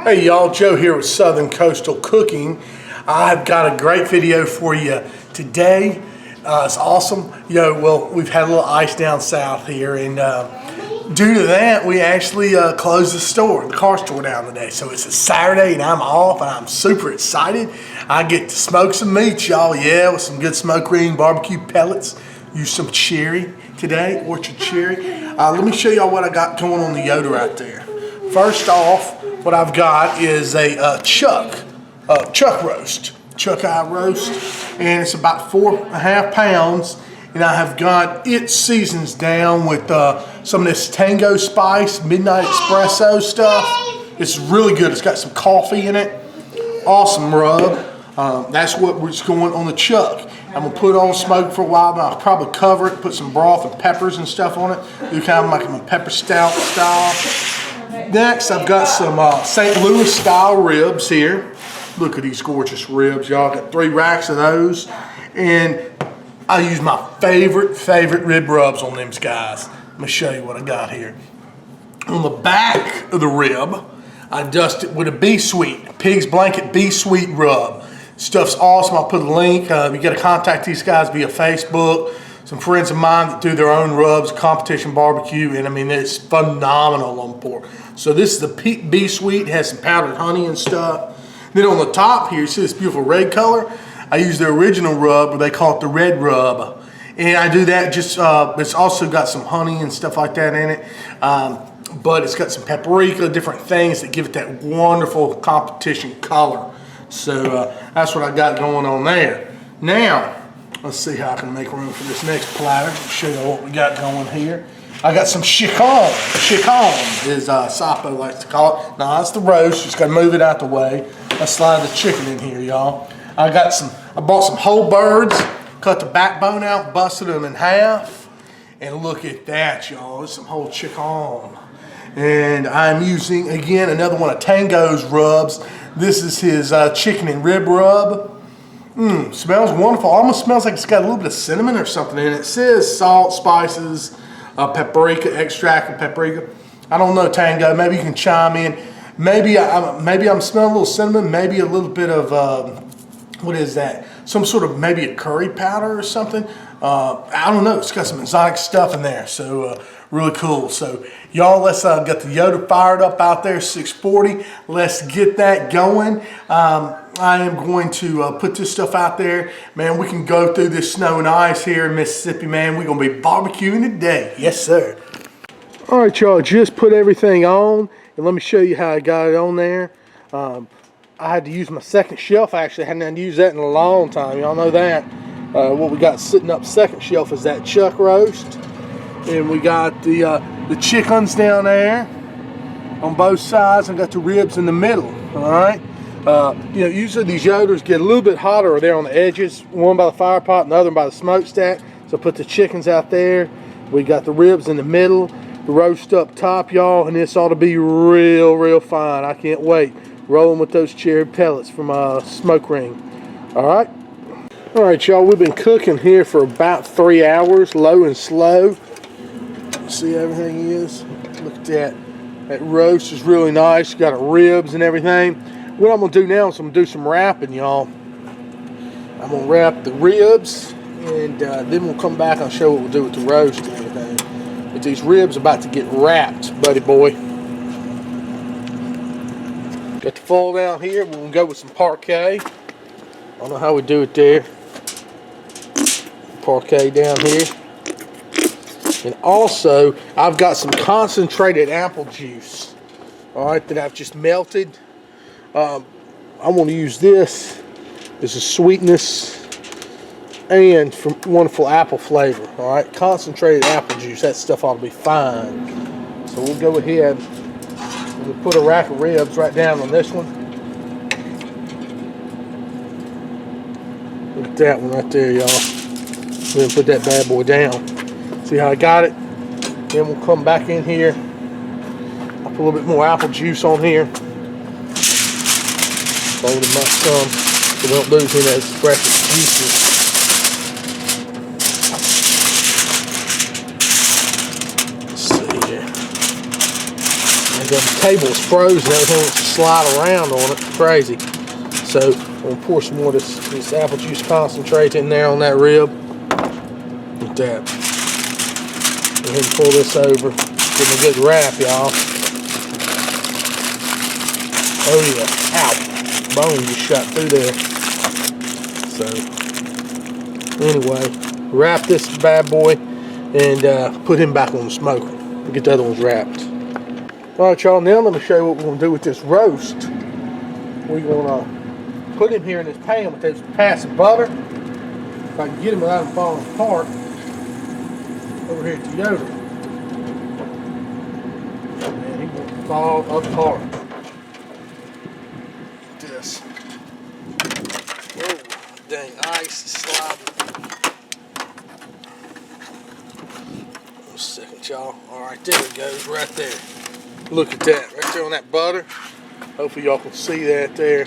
Hey y'all, Joe here with Southern Coastal Cooking. I've got a great video for you today. It's awesome. Well, we've had a little ice down south here, and due to that, we actually closed the car store down today. So it's a Saturday and I'm off and I'm super excited. I get to smoke some meat, y'all, with some good Smoke Ring BBQ Pellets. Use some cherry today, orchard cherry. Let me show y'all what I got going on the Yoder out there. First off, what I've got is a chuck roast, chuck eye roast, and it's about 4.5 pounds. And I have got it seasons down with some of this tango spice, midnight espresso stuff. It's really good. It's got some coffee in it. Awesome rub. That's what's going on the chuck. I'm gonna put it on smoke for a while, and I'll probably cover it, put some broth and peppers and stuff on it. Do kind of like a pepper stout style. Next, I've got some St. Louis style ribs here. Look at these gorgeous ribs, y'all. Got 3 racks of those. And I use my favorite rib rubs on them guys. Let me show you what I got here. On the back of the rib, I dust it with a B-Sweet, Pig's Blanket B-Sweet rub. Stuff's awesome. I'll put a link. You got to contact these guys via Facebook. Some friends of mine that do their own rubs, competition barbecue, and I mean, it's phenomenal on pork. So this is the B-Sweet, it has some powdered honey and stuff. Then on the top here, you see this beautiful red color? I use the original rub, or they call it the red rub. And I do that just, it's also got some honey and stuff like that in it. But it's got some paprika, different things that give it that wonderful competition color. So that's what I got going on there. Now, let's see how I can make room for this next platter. I'll show you what we got going here. I got some chicken. Chicken is Sapo likes to call it. Now that's the roast. Just gotta move it out the way. Let's slide the chicken in here, y'all. I bought some whole birds, cut the backbone out, busted them in half, and look at that, y'all. There's some whole chicken. And I'm using again another one of Tango's rubs. This is his chicken and rib rub. Smells wonderful. Almost smells like it's got a little bit of cinnamon or something in it. It says salt, spices, paprika, extract of paprika. I don't know, Tango. Maybe you can chime in. Maybe I'm smelling a little cinnamon. Maybe a little bit of what is that? Some sort of maybe a curry powder or something. I don't know. It's got some exotic stuff in there. So really cool. So y'all, let's get the Yoder fired up out there, 640. Let's get that going. I am going to put this stuff out there. Man, we can go through this snow and ice here in Mississippi, man. We're going to be barbecuing today. Yes, sir. All right, y'all, just put everything on. And let me show you how I got it on there. I had to use my second shelf. I actually hadn't used that in a long time. Y'all know that. What we got sitting up second shelf is that chuck roast. And we got the chickens down there on both sides. I got the ribs in the middle, all right? Usually these Yoders get a little bit hotter there on the edges, one by the fire pot and the other by the smokestack. So put the chickens out there. We got the ribs in the middle, the roast up top, y'all, and this ought to be real fine. I can't wait. Rolling with those cherry pellets from Smoke Ring. All right, y'all, we've been cooking here for about 3 hours, low and slow. See how everything is? Look at that. That roast is really nice. Got the ribs and everything. What I'm going to do now is I'm going to do some wrapping, y'all. I'm going to wrap the ribs, and then we'll come back and I'll show what we'll do with the roast and everything. But these ribs are about to get wrapped, buddy boy. Got the foil down here. We're going to go with some parquet. I don't know how we do it there. Parquet down here. And also, I've got some concentrated apple juice, all right, that I've just melted. I want to use this as a sweetness and for wonderful apple flavor, all right? Concentrated apple juice, that stuff ought to be fine. So we'll go ahead and we'll put a rack of ribs right down on this one. Look at that one right there, y'all. We're going to put that bad boy down. See how I got it? Then we'll come back in here. I'll put a little bit more apple juice on here. Fold them up some so we don't lose any of those precious juices. Let's see here. the table's frozen, everything wants to slide around on it. It's crazy. So I'm gonna pour some more of this apple juice concentrate in there on that rib. Like that. Go ahead and pull this over. Give it a good wrap, y'all. Oh yeah. Ow. Bone just shot through there. So anyway, wrap this bad boy and put him back on the smoker. Get the other ones wrapped. Alright y'all, now let me show you what we're going to do with this roast. We're going to put him here in this pan with this pass of butter. If I can get him without him falling apart. Over here at the Yoder. And he won't fall apart. Like this. Whoa, dang, ice is sliding. One second, y'all. Alright, there it goes, right there. Look at that, right there on that butter. Hopefully y'all can see that there.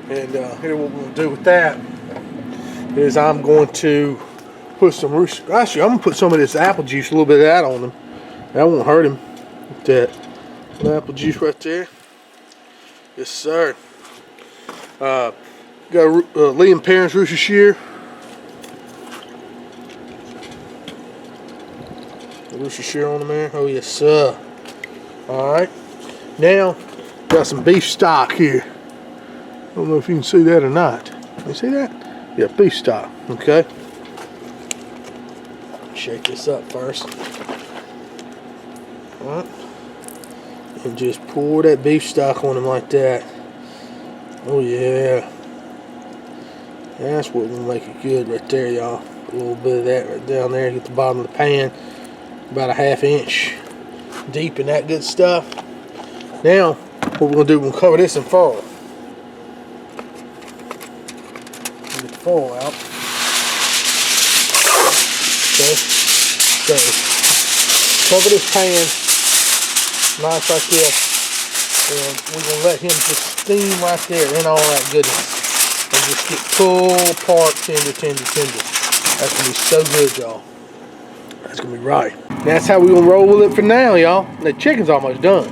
And here what we're going to do with that is I'm going to put some actually I'm going to put some of this apple juice, a little bit of that on him. That won't hurt him. Look at that. Apple juice right there. Yes sir. Got Liam Perrin's Worcestershire. Worcestershire on them there. Oh yes sir. Alright. Now got some beef stock here. I don't know if you can see that or not. Can you see that? Yeah, beef stock. Okay. Shake this up first. Alright. And just pour that beef stock on him like that. Oh yeah. That's what will make it good right there, y'all. A little bit of that right down there. Get the bottom of the pan. About a ½ inch deep in that good stuff. Now, what we're going to do, we're going to cover this in foil. Get the foil out. Okay. So, cover this pan nice like this. And we're going to let him just steam right there in all that goodness. And just get pulled apart, tender. That's going to be so good, y'all. That's going to be right. That's how we're going to roll with it for now, y'all. The chicken's almost done.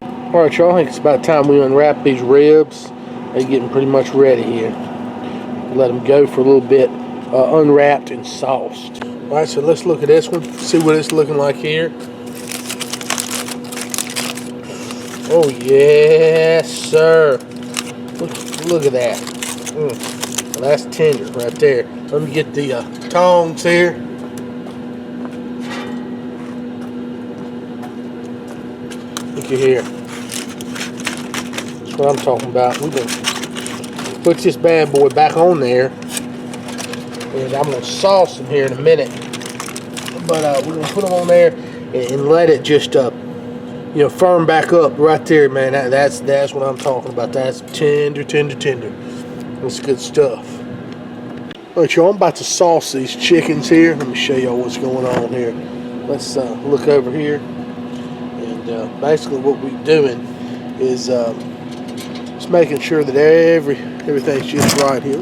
Alright, y'all. I think it's about time we unwrap these ribs. They're getting pretty much ready here. Let them go for a little bit unwrapped and sauced. Alright, so let's look at this one. See what it's looking like here. Oh, yes, sir. Look at that. Well, that's tender right there. Let me get the tongs here. Look at here. That's what I'm talking about. We're going to put this bad boy back on there. And I'm going to sauce them here in a minute. But we're going to put them on there and let it just firm back up right there, man. That's what I'm talking about. That's tender. That's good stuff. Alright, y'all, I'm about to sauce these chickens here. Let me show y'all what's going on here. Let's look over here. And basically what we're doing is just making sure that everything's just right here.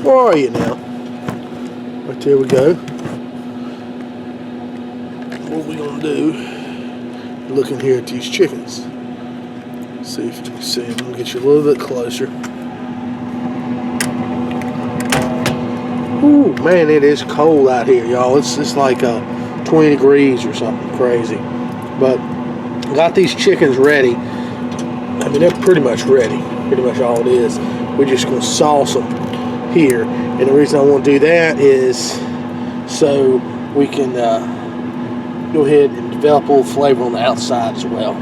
Where are you now? Right there we go. What we're going to do, looking here at these chickens. See if you can see them. I'm going to get you a little bit closer. Ooh, man, it is cold out here, y'all. It's like 20 degrees or something crazy. But got these chickens ready. I mean, they're pretty much ready. Pretty much all it is. We're just going to sauce them here. And the reason I want to do that is so we can go ahead and develop a little flavor on the outside as well.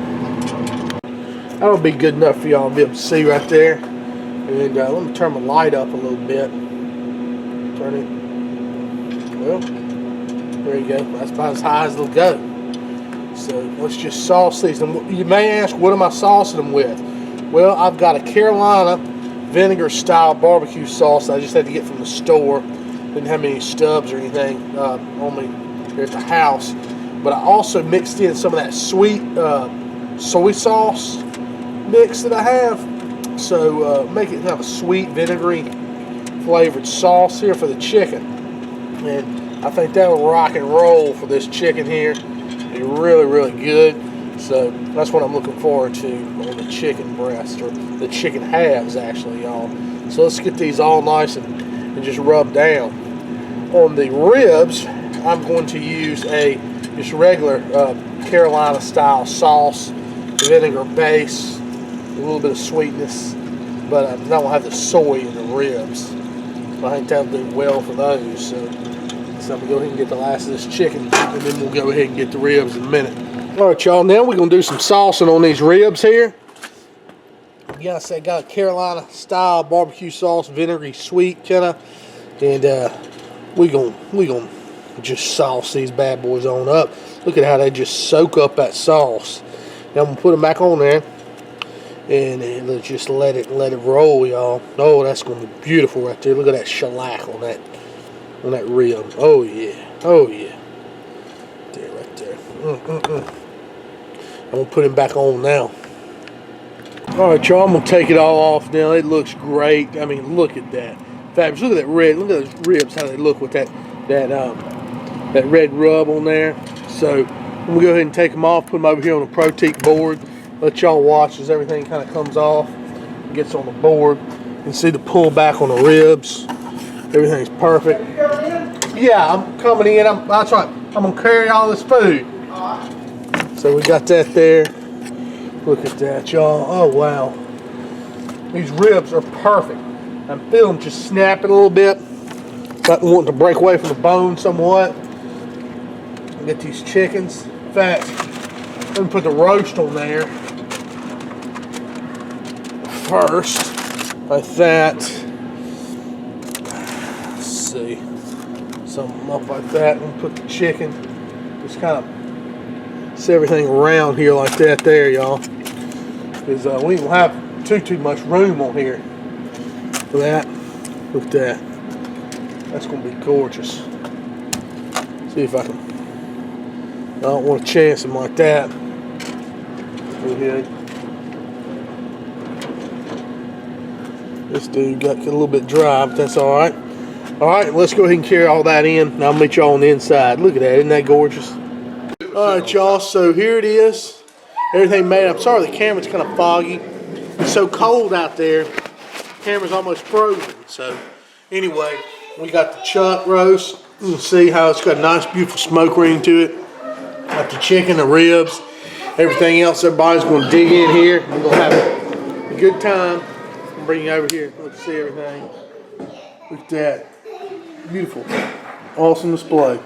That'll be good enough for y'all to be able to see right there. And let me turn my light up a little bit. Turn it. Well, there you go. That's about as high as it'll go. So let's just sauce these. And you may ask, what am I saucing them with? Well, I've got a Carolina vinegar style barbecue sauce I just had to get from the store. Didn't have any stubs or anything on me here at the house. But I also mixed in some of that sweet soy sauce mix that I have. So make it kind of a sweet, vinegary flavored sauce here for the chicken. And I think that'll rock and roll for this chicken here. Be really, really good. So that's what I'm looking forward to on the chicken breast, or the chicken halves actually, y'all. So let's get these all nice and just rub down. On the ribs, I'm going to use a just regular Carolina style sauce, vinegar base, a little bit of sweetness, but I don't have the soy in the ribs. So I think that'll do well for those. So I'm going to go ahead and get the last of this chicken, and then we'll go ahead and get the ribs in a minute. All right, y'all, now we're going to do some saucing on these ribs here. Yeah, I said got a Carolina style barbecue sauce, vinegary sweet kind of, and we gonna just sauce these bad boys on up. Look at how they just soak up that sauce. Now I'm gonna put them back on there, and let's just let it roll, y'all. Oh, that's gonna be beautiful right there. Look at that shellac on that rib. Oh yeah, oh yeah. There, right there. I'm gonna put him back on now. All right, y'all, I'm gonna take it all off now. It looks great. I mean, look at that. Fabulous. Look at that red. Look at those ribs, how they look with that red rub on there. So I'm gonna go ahead and take them off, put them over here on the Pro-Teak board. Let y'all watch as everything kind of comes off and gets on the board. You can see the pull back on the ribs. Everything's perfect. Yeah, I'm coming in. That's right. I'm gonna carry all this food. So we got that there. Look at that, y'all. Oh wow. These ribs are perfect. I'm feeling them just snapping a little bit. Not wanting to break away from the bone somewhat. Get these chickens. In fact, let me put the roast on there first, like that. Let's see, something up like that, and put the chicken. Just kind of set everything around here like that, there, y'all. Because we don't have too much room on here for that. Look at that. That's gonna be gorgeous. See if I can. I don't want to chance him like that. Go ahead. This dude got a little bit dry, but that's all right. All right, let's go ahead and carry all that in, and I'll meet y'all on the inside. Look at that, isn't that gorgeous? All right, y'all, so here it is. Everything made. I'm sorry the camera's kind of foggy. It's so cold out there. The camera's almost frozen. So anyway, we got the chuck roast. You can see how it's got a nice, beautiful smoke ring to it. Got the chicken, the ribs, everything else. Everybody's going to dig in here. We're going to have a good time. I'll bring you over here. Let's see everything. Look at that. Beautiful. Awesome display.